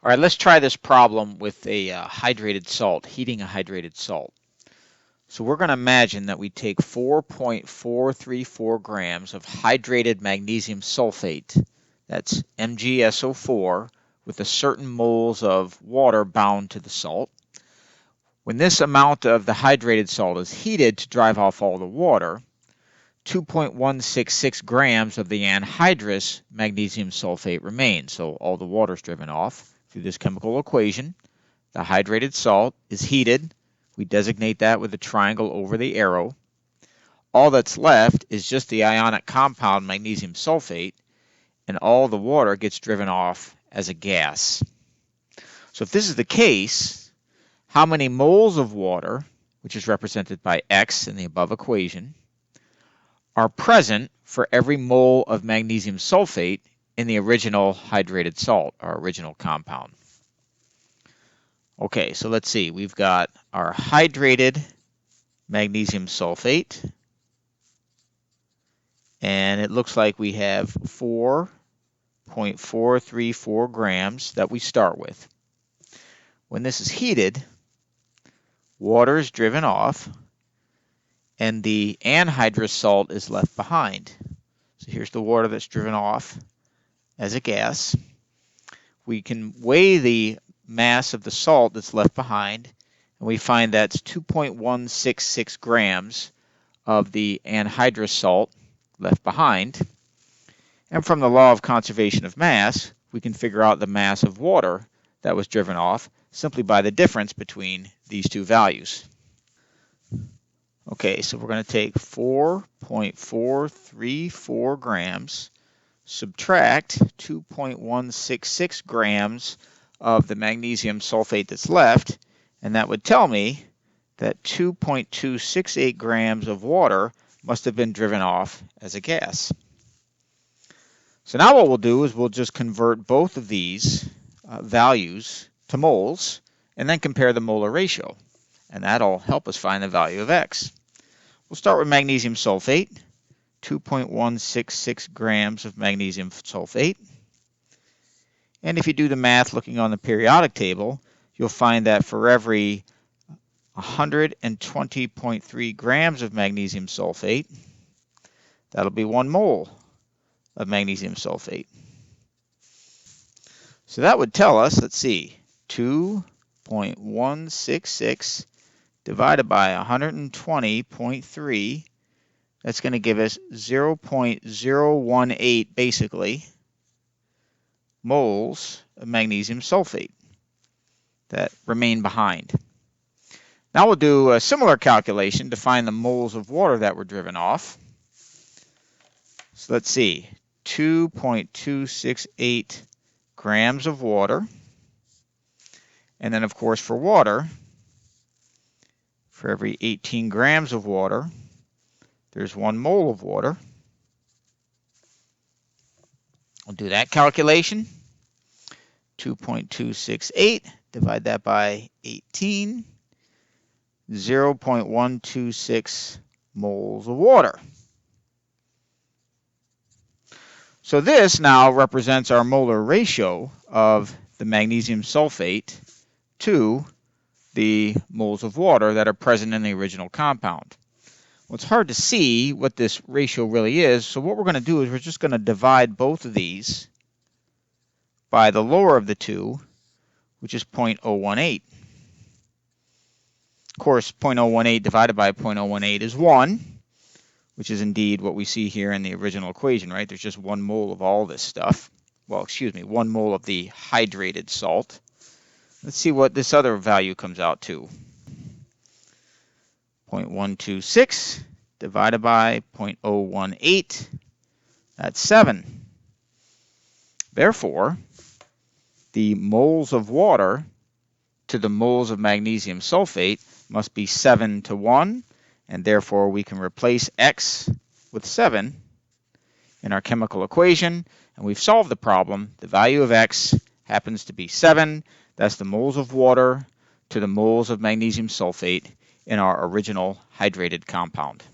All right, let's try this problem with a hydrated salt, heating a hydrated salt. So we're going to imagine that we take 4.434 grams of hydrated magnesium sulfate, that's MgSO4, with a certain moles of water bound to the salt. When this amount of the hydrated salt is heated to drive off all the water, 2.166 grams of the anhydrous magnesium sulfate remains. So all the water is driven off through this chemical equation. The hydrated salt is heated. We designate that with a triangle over the arrow. All that's left is just the ionic compound magnesium sulfate, and all the water gets driven off as a gas. So if this is the case, how many moles of water, which is represented by X in the above equation, are present for every mole of magnesium sulfate in the original hydrated salt, our original compound? Okay, so let's see. We've got our hydrated magnesium sulfate, and it looks like we have 4.434 grams that we start with. When this is heated, water is driven off, and the anhydrous salt is left behind. So here's the water that's driven off as a gas. We can weigh the mass of the salt that's left behind, and we find that's 2.166 grams of the anhydrous salt left behind. And from the law of conservation of mass, we can figure out the mass of water that was driven off simply by the difference between these two values. Okay, so we're going to take 4.434 grams, subtract 2.166 grams of the magnesium sulfate that's left, and that would tell me that 2.268 grams of water must have been driven off as a gas. So now what we'll do is we'll just convert both of these values to moles and then compare the molar ratio, and that'll help us find the value of X. We'll start with magnesium sulfate, 2.166 grams of magnesium sulfate. And if you do the math looking on the periodic table, you'll find that for every 120.3 grams of magnesium sulfate, that'll be 1 mole of magnesium sulfate. So that would tell us, let's see, 2.166 divided by 120.3, that's going to give us 0.018 basically moles of magnesium sulfate that remain behind. Now we'll do a similar calculation to find the moles of water that were driven off. So let's see, 2.268 grams of water. And then, of course, for water, for every 18 grams of water, there's 1 mole of water. We'll do that calculation. 2.268, divide that by 18, 0.126 moles of water. So this now represents our molar ratio of the magnesium sulfate to the moles of water that are present in the original compound. Well, it's hard to see what this ratio really is, so what we're going to do is we're just going to divide both of these by the lower of the two, which is 0.018. Of course, 0.018 divided by 0.018 is 1, which is indeed what we see here in the original equation, right? There's just 1 mole of all this stuff. Well, excuse me, 1 mole of the hydrated salt. Let's see what this other value comes out to. 0.126 divided by 0.018, that's 7. Therefore, the moles of water to the moles of magnesium sulfate must be 7 to 1, and therefore we can replace X with 7 in our chemical equation, and we've solved the problem. The value of X happens to be 7. That's the moles of water to the moles of magnesium sulfate in our original hydrated compound.